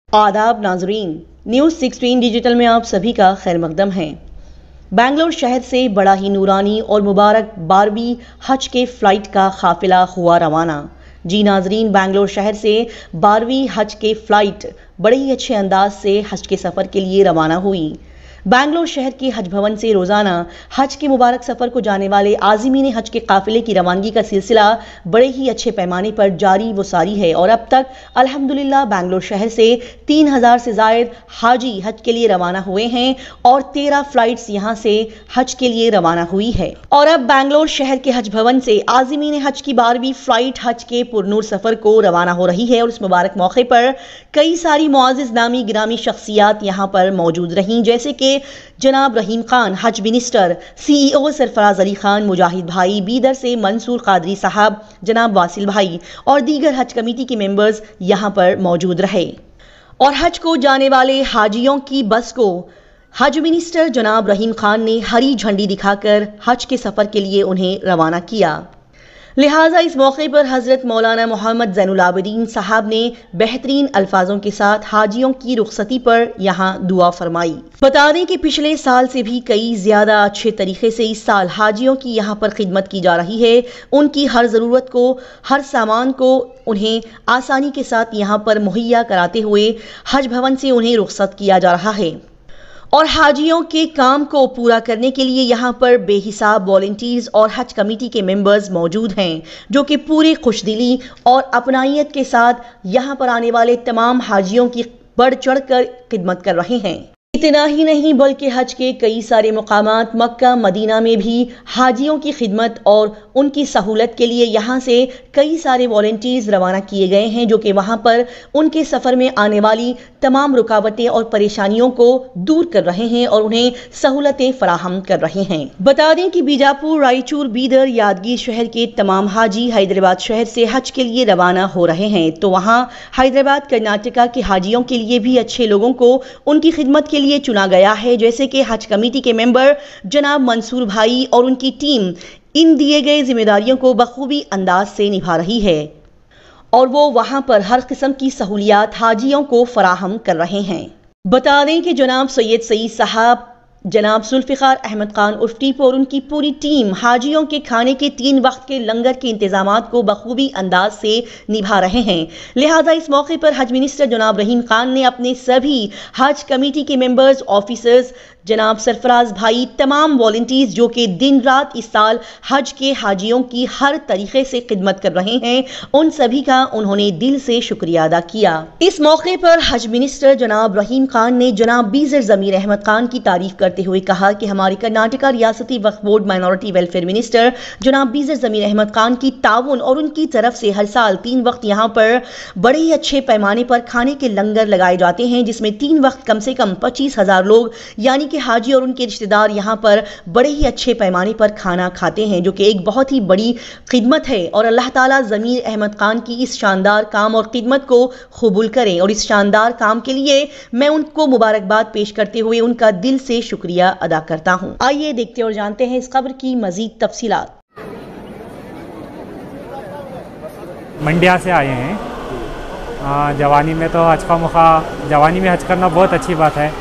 आदाब नाजरीन, news 16 digital में आप सभी का खैर मकदम है। बेंगलोर शहर से बड़ा ही नूरानी और मुबारक 12वीं हज के फ़्लाइट का काफ़िला हुआ रवाना। जी नाजरीन, बेंगलोर शहर से 12वीं हज के फ़्लाइट बड़े ही अच्छे अंदाज से हज के सफ़र के लिए रवाना हुई। बेंगलोर शहर के हज भवन से रोज़ाना हज के मुबारक सफ़र को जाने वाले आज़मीन हज के काफ़िले की रवानगी का सिलसिला बड़े ही अच्छे पैमाने पर जारी व सारी है और अब तक अल्हम्दुलिल्लाह बेंगलोर शहर से 3000 से ज़ायद हाजी हज के लिए रवाना हुए हैं और 13 फ़्लाइट्स यहाँ से हज के लिए रवाना हुई है। और अब बेंगलोर शहर के हज भवन से आज़मीन हज की 12वीं फ़्लाइट हज के पुरनूर सफ़र को रवाना हो रही है और इस मुबारक मौके पर कई सारी मुआज़िज़ नामी गिरामी शख्सियात यहाँ पर मौजूद रहीं, जैसे कि जनाब रहीम खान हज मिनिस्टर, CEO सरफराज अली खान, मुजाहिद भाई, बीदर से मंसूर कादरी साहब, जनाब वासिल भाई और दीगर हज कमेटी के मेंबर्स यहाँ पर मौजूद रहे। और हज को जाने वाले हाजियों की बस को हज मिनिस्टर जनाब रहीम खान ने हरी झंडी दिखाकर हज के सफ़र के लिए उन्हें रवाना किया। लिहाजा इस मौके पर हज़रत मौलाना मोहम्मद ज़ैनुल आबिदीन साहब ने बेहतरीन अल्फाजों के साथ हाजियों की रुखसती पर यहाँ दुआ फरमाई। बता दें कि पिछले साल से भी कई ज़्यादा अच्छे तरीके से इस साल हाजियों की यहाँ पर खिदमत की जा रही है। उनकी हर ज़रूरत को, हर सामान को उन्हें आसानी के साथ यहाँ पर मुहैया कराते हुए हज भवन से उन्हें रुखसत किया जा रहा है। और हाजियों के काम को पूरा करने के लिए यहाँ पर बेहिसाब वॉलंटियर्स और हज कमेटी के मेंबर्स मौजूद हैं, जो कि पूरी खुशदिली और अपनाइयत के साथ यहाँ पर आने वाले तमाम हाजियों की बढ़ चढ़ कर खिदमत कर रहे हैं। इतना ही नहीं बल्कि हज के कई सारे मुकामात मक्का मदीना में भी हाजियों की खिदमत और उनकी सहूलत के लिए यहाँ से कई सारे वॉलंटियर्स रवाना किए गए हैं, जो कि वहाँ पर उनके सफ़र में आने वाली तमाम रुकावटें और परेशानियों को दूर कर रहे हैं और उन्हें सहूलतें फराहम कर रहे हैं। बता दें कि बीजापुर, रायचूर, बीदर, यादगीर शहर के तमाम हाजी हैदराबाद शहर से हज के लिए रवाना हो रहे हैं, तो वहाँ हैदराबाद कर्नाटका के हाजियों के लिए भी अच्छे लोगों को उनकी खिदमत के लिए चुना गया है, जैसे कि हज कमेटी के मेंबर जनाब मंसूर भाई और उनकी टीम इन दिए गए जिम्मेदारियों को बखूबी अंदाज से निभा रही है और वो वहां पर हर किस्म की सहूलियात हाजियों को फराहम कर रहे हैं। बता दें कि जनाब सैयद सईद साहब, जनाब जुल्फ़िकार अहमद खान उर्फ टीपू और उनकी पूरी टीम हाजियों के खाने के 3 वक्त के लंगर के इंतजामात को बखूबी अंदाज से निभा रहे हैं। लिहाजा इस मौके पर हज मिनिस्टर जनाब रहीम खान ने अपने सभी हज कमेटी के मेंबर्स, ऑफिसर्स, जनाब सरफराज भाई, तमाम वॉलंटियर्स जो कि दिन रात इस साल हज के हाजियों की हर तरीके से खिदमत कर रहे हैं, उन सभी का उन्होंने दिल से शुक्रिया अदा किया। इस मौके पर हज मिनिस्टर जनाब रहीम खान ने जनाब बीजर ज़मीर अहमद खान की तारीफ करते हुए कहा कि हमारे कर्नाटका रियासती वक्फ बोर्ड माइनॉरिटी वेलफेयर मिनिस्टर जनाब बीजर ज़मीर अहमद खान की ताउन और उनकी तरफ से हर साल 3 वक्त यहाँ पर बड़े ही अच्छे पैमाने पर खाने के लंगर लगाए जाते हैं, जिसमें 3 वक्त कम से कम 25,000 लोग यानी कि हाजी और उनके रिश्तेदार यहाँ पर बड़े ही अच्छे पैमाने पर खाना खाते हैं, जो कि एक बहुत ही बड़ी खिदमत है। और अल्लाह ताला ज़मीर अहमद खान की इस शानदार काम और खिदमत को कबूल करें और इस शानदार काम के लिए मैं उनको मुबारकबाद पेश करते हुए उनका दिल से शुक्रिया अदा करता हूँ। आइए देखते और जानते हैं इस खबर की मजीद तफसीलात। मंडिया से आए हैं। जवानी में तो हज का मौका, जवानी में हज करना बहुत अच्छी बात है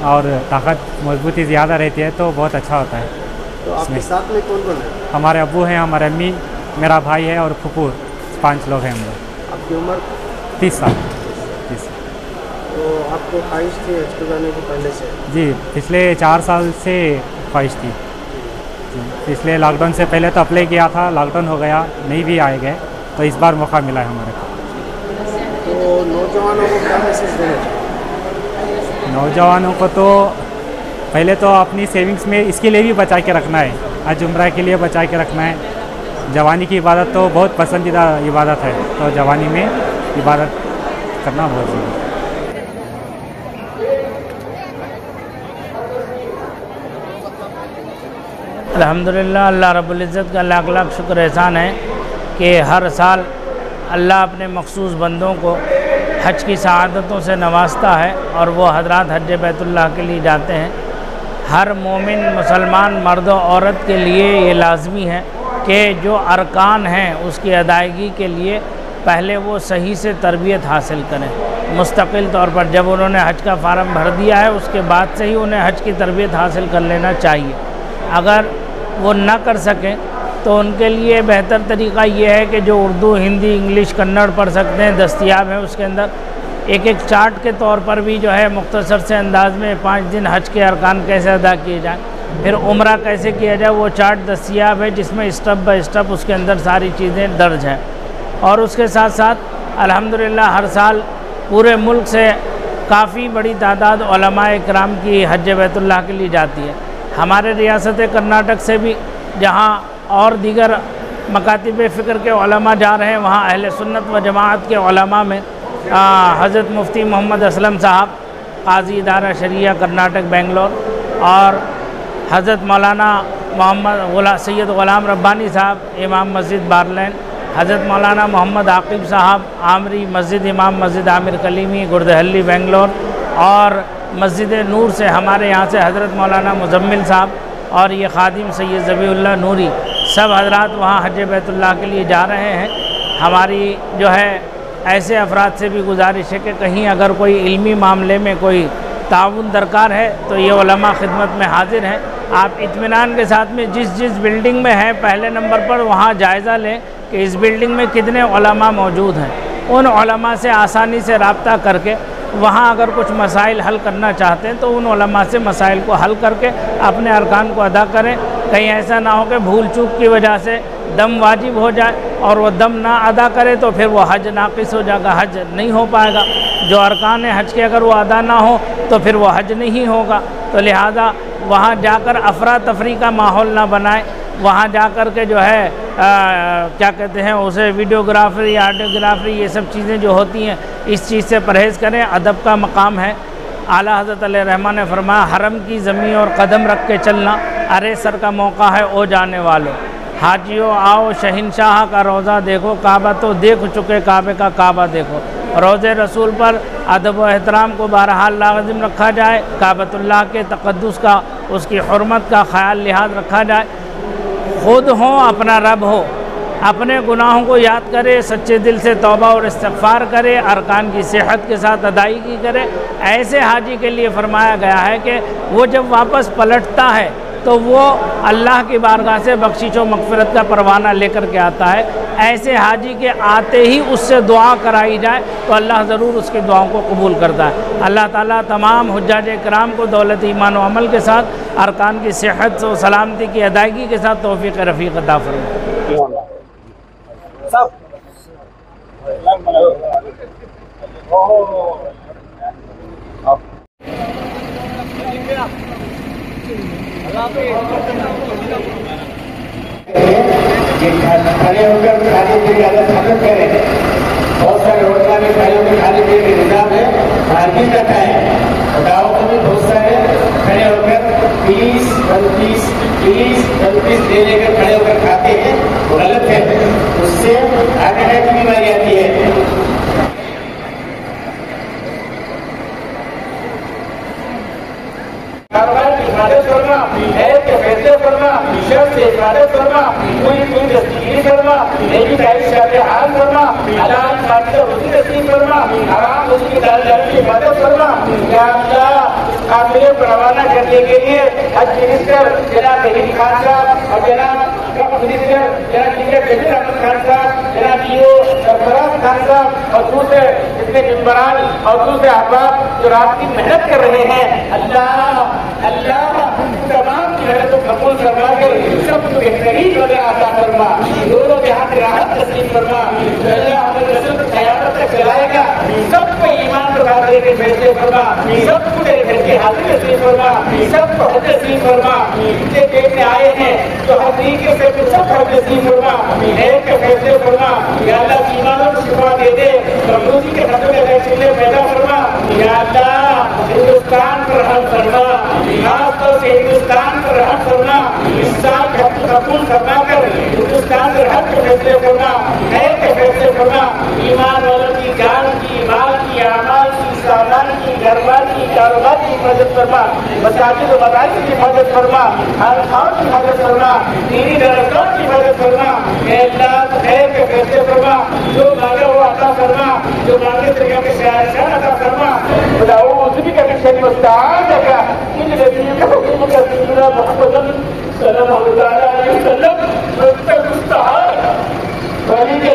और ताकत मजबूती ज़्यादा रहती है तो बहुत अच्छा होता है। तो आपके साथ में कौन कौन है? हमारे अब्बू हैं, हमारे अम्मी, मेरा भाई है और फुफू, 5 लोग हैं हम लोग। आपकी उम्र? 30 साल। तो आपको ख्वाहिश थी हज को जाने के पहले से? जी, पिछले 4 साल से ख्वाहिश थी। पिछले लॉकडाउन से पहले तो अप्लाई किया था, लॉकडाउन हो गया, नहीं भी आए गए, तो इस बार मौका मिला है हमारे को। तो नौजवानों को क्या मैसेज देना चाहिए? नौजवानों को तो पहले तो अपनी सेविंग्स में इसके लिए भी बचा के रखना है, हज उम्रा के लिए बचा के रखना है। जवानी की इबादत तो बहुत पसंदीदा इबादत है, तो जवानी में इबादत करना बहुत ज़रूरी है। अल्हम्दुलिल्लाह, अल्लाह रब्बुल इज़्ज़त का लाख लाख शुक्र एहसान है कि हर साल अल्लाह अपने मखसूस बंदों को हज की सआदतों से नवाजता है और वो हजरात हज बैतुल्लाह के लिए जाते हैं। हर मोमिन मुसलमान मर्द और औरत के लिए ये लाजमी है कि जो अरकान हैं उसकी अदायगी के लिए पहले वो सही से तरबियत हासिल करें। मुस्तकिल तौर पर जब उन्होंने हज का फ़ार्म भर दिया है उसके बाद से ही उन्हें हज की तरबियत हासिल कर लेना चाहिए। अगर वो ना कर सकें तो उनके लिए बेहतर तरीक़ा ये है कि जो उर्दू, हिंदी, इंग्लिश, कन्नड़ पढ़ सकते हैं दस्तयाब है, उसके अंदर एक एक चार्ट के तौर पर भी जो है मुख्तसर से अंदाज में 5 दिन हज के अरकान कैसे अदा किए जाएँ, फिर उम्रा कैसे किया जाए, वो चार्ट दस्तयाब है जिसमें स्टेप बाय स्टेप उसके अंदर सारी चीज़ें दर्ज हैं। और उसके साथ साथ अल्हम्दुलिल्लाह हर साल पूरे मुल्क से काफ़ी बड़ी तादाद उलमाए इकराम की हज बैतुल्लाह के लिए जाती है। हमारे रियासत कर्नाटक से भी जहाँ और दीगर मकातिब फ़िक्र के उलमा जा रहे हैं, वहाँ अहले सुन्नत व जमाअत के उलमा में हज़रत मुफ्ती मोहम्मद असलम साहब, काजी इदारा शरिया कर्नाटक बेंगलोर, और हज़रत मौलाना मोहम्मद सैयद ग़ुलाम रब्बानी साहब, इमाम मस्जिद बारलैन, हज़रत मौलाना मोहम्मद आकिब साहब, आमरी मस्जिद, इमाम मस्जिद आमिर कलीमी, गुरदहल्ली बेंगलोर, और मस्जिद नूर से हमारे यहाँ से हज़रत मौलाना मुजम्मिल साहब और ये खादिम सैयद ज़बीउल्लाह नूरी, सब हजरात वहाँ हज बैतुल्लाह के लिए जा रहे हैं। हमारी जो है ऐसे अफराद से भी गुजारिश है कि कहीं अगर कोई इल्मी मामले में कोई ताउन दरकार है तो ये उलमा खिदमत में हाजिर हैं। आप इत्मीनान के साथ में जिस बिल्डिंग में हैं पहले नंबर पर वहाँ जायज़ा लें कि इस बिल्डिंग में कितने उलमा मौजूद हैं। उन उलमा से आसानी से रब्ता करके वहाँ अगर कुछ मसाइल हल करना चाहते हैं तो उन उलमा से मसाइल को हल करके अपने अरकान को अदा करें। कहीं ऐसा ना हो कि भूल चूक की वजह से दम वाजिब हो जाए और वो दम ना अदा करे तो फिर वो हज नाक़िस हो जाएगा, हज नहीं हो पाएगा। जो अरकान हज के अगर वो अदा ना हो तो फिर वो हज नहीं होगा। तो लिहाजा वहाँ जाकर अफरा तफरी का माहौल ना बनाए। वहाँ जाकर के जो है क्या कहते हैं उसे वीडियोग्राफी, ऑडियोग्राफी, ये सब चीज़ें जो होती हैं इस चीज़ से परहेज़ करें। अदब का मकाम है। आला हज़रत अलैहिर्रहमा ने फरमाया, हरम की ज़मीन और कदम रख के चलना अरे सर का मौका है ओ जाने वालों। हाजियों आओ शहनशाह का रोज़ा देखो, काबा तो देख चुके काबे का काबा देखो। रोज़े रसूल पर अदब व एहतराम को बहरहाल लाज़िम रखा जाए। काबतुल्लाह के तक़द्दुस का, उसकी हुर्मत का ख्याल लिहाज रखा जाए। खुद हो अपना रब हो, अपने गुनाहों को याद करे, सच्चे दिल से तौबा और इस्तिग़फ़ार करे, अरकान की सेहत के साथ अदायगी करे। ऐसे हाजी के लिए फरमाया गया है कि वो जब वापस पलटता है तो वो अल्लाह की बारगाह से बख्शिश व मग़फ़िरत का परवाना लेकर के आता है। ऐसे हाजी के आते ही उससे दुआ कराई जाए तो अल्लाह ज़रूर उसकी दुआओं को कबूल करता है। अल्लाह ताला तमाम हुज्जाज इकराम को दौलत ईमान व अमल के साथ अरकान की सेहत व सलामती की अदायगी के साथ तौफ़ीक़ रफ़ीक़ अता फरमाए। खड़े होकर खाने पीने की आदत खत्म करें। बहुत सारे रोजगार में खड़े होकर खाने पीने के निजाम है, मार्केट रखा है। गाँव में भी बहुत सारे खड़े होकर 20, 25, 30, 35 ले लेकर खड़े होकर खाते हैं, वो गलत है। उससे हार्ट अटैक की बीमारी आती है। इबादत करना है तो फैसले करना, शर्त से इबादत करना, कोई दस्तगीरी करना, नेकी शादी हाल करना, हलाल मानकर उसकी तस्लीम करना, हराम उसकी दाल की इबादत करना। या अल्लाह काफिले को रवाना करने के लिए हज मिनिस्टर जनाब तहीर खान साहब और जनाब मिनिस्टर जनाब जमीर अहमद खान साहब, जनाब सरफराज खान साहब और दूसरे जितने मेंबरान और दूसरे अहबाब जो रात की मेहनत कर रहे हैं, अल्लाह तमाम की मेहनत को कबूल फरमा कर सबको बेहतरीन वजह अता फरमा, दोनों के हाथ राहत नसीब फरमा। अल्लाह हमें रसूल क़यामत तक चलाएगा, सबको ईमान के साथ लेकर फैसले फरमा, सबको तेरे घर की हाजिर नसीब फरमा, सबको हज नसीब फरमा। जितने देखने आए हैं तो हर तरीके से सब हज नसीब फरमा, नेक के फैसले फरमा। या अल्लाह ईमानों को शिफा दे दे, मखलूकी के खत्म में पैदा फरमा। या अल्लाह हिंदुस्तान पर रहम फरमा, खासतौर से हिंदुस्तान पर रहम फरमा। इस साल कबूल फरमा कर हिंदुस्तान पर हक के फैसले फरमा, नए के फैसले फरमा। ईमान वालों की जान की, माल की, आमाल की, सामान की, घरबार की, कारोबार की हिफाजत फरमा, मसाजिद और मदारिस की हिफाजत फरमा, खानखानों की हिफाजत फरमा, दीनी दरगाहों की हिफाजत फरमा, ए अल्लाह खैर के फैसले फरमा, जो मांगे वो अता फरमा, जो मांगे से क्या शान अता फरमा। खुदाओ उसी का शरीफ मुस्ताद का इन नबी का हुक्म का सिलसिला मोहम्मद सल्लल्लाहु अलैहि वसल्लम मुस्ताद वाली के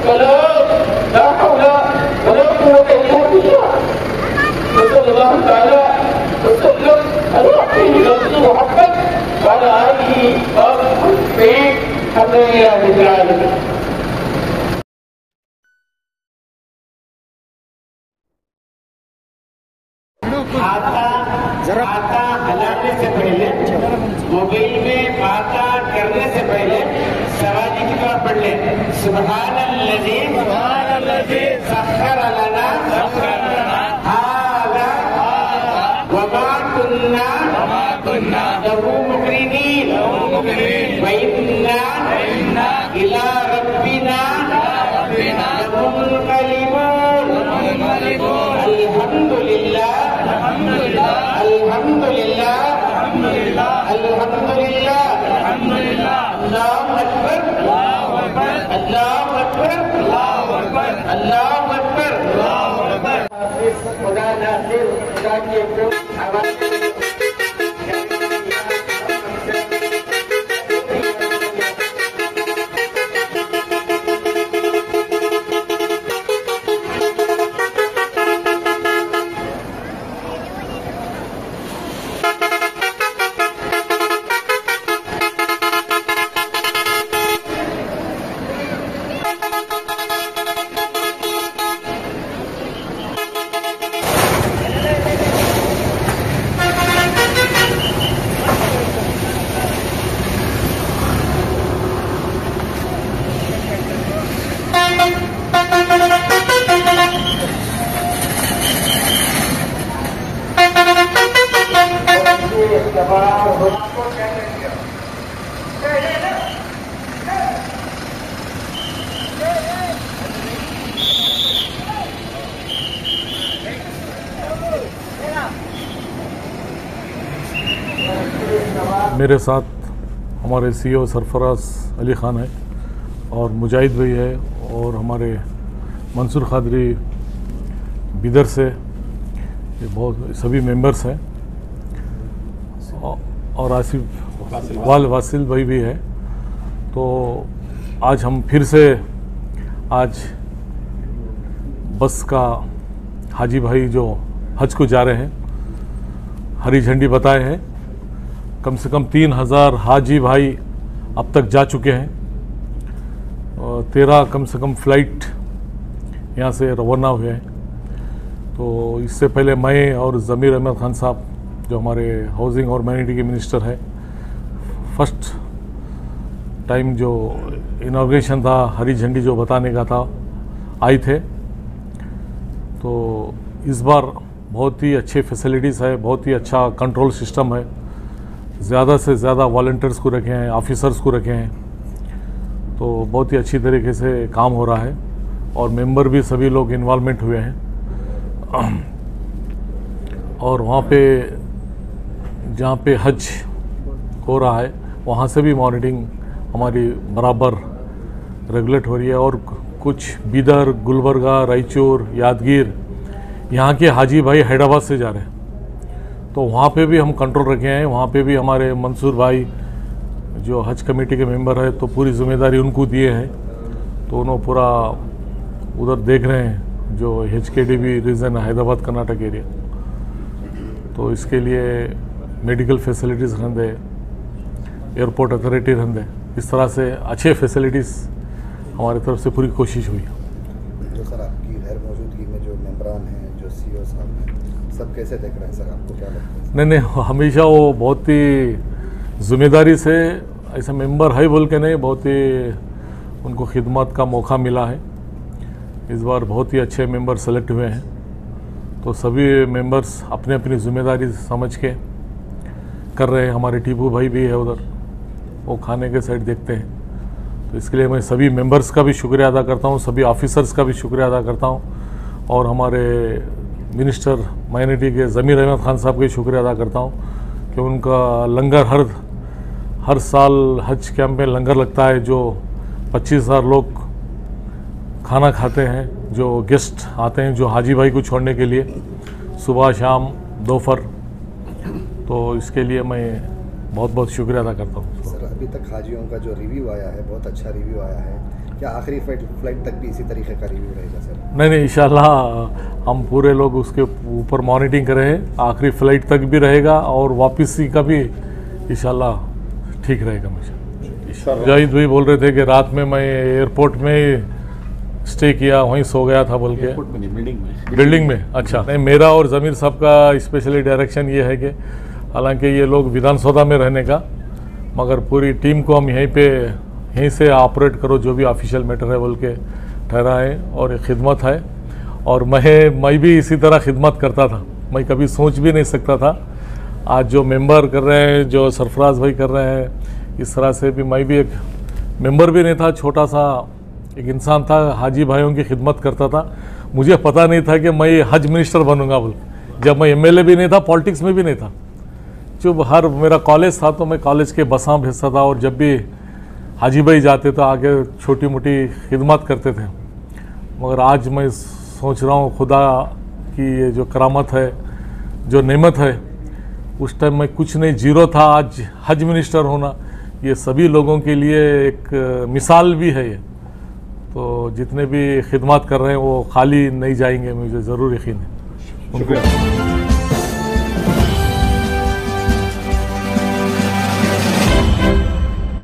कलाम ला हौला वला कुव्वता इल्ला बिल्लाह सल्लल्लाहु तआला वसल्लम अला मोहम्मद वाला आली और पे हमें खाता हलाने से पहले मोबाइल में खाता करने से पहले सवाली की बात पढ़ ले। सुब्हानल्लज़ी सख्खर लना हाज़ा वमा कुन्ना लहू मुक़रिनीन व इन्ना इला रब्बिना लमुनक़लिबून। अल्हम्दुलिल्लाह अल्लाहु अकबर अल्लाहु अकबर। खुदा नासिर खुदा की एकदम आवाज़ मेरे साथ हमारे सीईओ सरफराज अली ख़ान है और मुजाहिद भाई है और हमारे मंसूर खादरी बिदर से, ये बहुत सभी मेंबर्स हैं और आसिफ वासिल भाई भी है। तो आज हम फिर से आज बस का हाजी भाई जो हज को जा रहे हैं हरी झंडी बताए हैं। कम से कम 3000 हाजी भाई अब तक जा चुके हैं और 13 कम से कम फ़्लाइट यहाँ से रवाना हुए हैं। तो इससे पहले मैं और ज़मीर अहमद खान साहब जो हमारे हाउसिंग और मैनिटी के मिनिस्टर है, फर्स्ट टाइम जो इनॉग्रेशन था हरी झंडी जो बताने का था आए थे। तो इस बार बहुत ही अच्छे फैसिलिटीज़ है, बहुत ही अच्छा कंट्रोल सिस्टम है, ज़्यादा से ज़्यादा वॉलंटियर्स को रखे हैं, ऑफिसर्स को रखे हैं। तो बहुत ही अच्छी तरीके से काम हो रहा है और मेंबर भी सभी लोग इन्वॉल्वमेंट हुए हैं। और वहाँ पे जहाँ पे हज हो रहा है वहाँ से भी मॉनिटरिंग हमारी बराबर रेगुलेट हो रही है। और कुछ बिदर, गुलबर्गा, रायचूर, यादगीर यहाँ के हाजी भाई हैदराबाद से जा रहे हैं, तो वहाँ पे भी हम कंट्रोल रखे हैं। वहाँ पे भी हमारे मंसूर भाई जो हज कमेटी के मेंबर है, तो पूरी जिम्मेदारी उनको दिए हैं। तो उन्होंने पूरा उधर देख रहे हैं जो HKDB रीजन है, हैदराबाद कर्नाटक एरिया। तो इसके लिए मेडिकल फैसिलिटीज़ रहंदे, एयरपोर्ट अथॉरिटी रहंदे, इस तरह से अच्छे फैसिलिटीज़ हमारी तरफ से पूरी कोशिश हुई। तो सर आपकी गैर मौजूदगी में जो मेंबरान हैं, जो CEO साहब हैं, सब कैसे देख रहे हैं सर, आपको क्या लगता है? नहीं, हमेशा वो बहुत ही जिम्मेदारी से ऐसा मेंबर है बोल के नहीं, बहुत ही उनको खिदमत का मौका मिला है। इस बार बहुत ही अच्छे मेंबर सेलेक्ट हुए हैं। तो सभी मेंबर्स अपने अपनी जिम्मेदारी समझ के कर रहे हैं। हमारे टीपू भाई भी है उधर, वो खाने के साइड देखते हैं। तो इसके लिए मैं सभी मेंबर्स का भी शुक्रिया अदा करता हूँ, सभी ऑफिसर्स का भी शुक्रिया अदा करता हूँ और हमारे मिनिस्टर माइनॉरिटी के ज़मीर अहमद खान साहब का शुक्रिया अदा करता हूँ कि उनका लंगर हर साल हज कैंप में लंगर लगता है, जो 25,000 लोग खाना खाते हैं, जो गेस्ट आते हैं जो हाजी भाई को छोड़ने के लिए सुबह शाम दोपहर, तो इसके लिए मैं बहुत बहुत शुक्रिया अदा करता हूँ। सर अभी तक हाजियों का जो रिव्यू आया है बहुत अच्छा रिव्यू आया है, क्या आखिरी फ्लाइट तक भी इसी तरीके का रिव्यू रहेगा सर? नहीं इंशाल्लाह हम पूरे लोग उसके ऊपर मॉनिटरिंग कर रहे हैं, आखिरी फ्लाइट तक भी रहेगा और वापसी का भी इंशाल्लाह ठीक रहेगा। मुझे जाहिद भाई बोल रहे थे कि रात में मैं एयरपोर्ट में स्टे किया, वहीं सो गया था बोल के। बिल्डिंग में अच्छा नहीं, मेरा और ज़मीर साहब का स्पेशली डायरेक्शन ये है कि हालांकि ये लोग विधानसभा में रहने का, मगर पूरी टीम को हम यहीं से ऑपरेट करो, जो भी ऑफिशियल मैटर है बोल के ठहराए और खिदमत है। और मैं भी इसी तरह खिदमत करता था, मैं कभी सोच भी नहीं सकता था। आज जो मेंबर कर रहे हैं, जो सरफराज भाई कर रहे हैं, इस तरह से भी मैं भी एक मेंबर भी नहीं था, छोटा सा एक इंसान था, हाजी भाइयों की खिदमत करता था। मुझे पता नहीं था कि मैं हज मिनिस्टर बनूंगा बोल, जब मैं एमएलए भी नहीं था, पॉलिटिक्स में भी नहीं था। जब मेरा कॉलेज था तो मैं कॉलेज के बसां भेजता था, और जब भी हाजी भाई जाते तो आगे छोटी मोटी खिदमत करते थे। मगर आज मैं सोच रहा हूँ खुदा की ये जो करामत है, जो नेमत है, उस टाइम मैं कुछ नहीं, जीरो था, आज हज मिनिस्टर होना ये सभी लोगों के लिए एक मिसाल भी है। ये तो जितने भी खिदमत कर रहे हैं वो खाली नहीं जाएंगे, मुझे ज़रूर यकीन है उनको।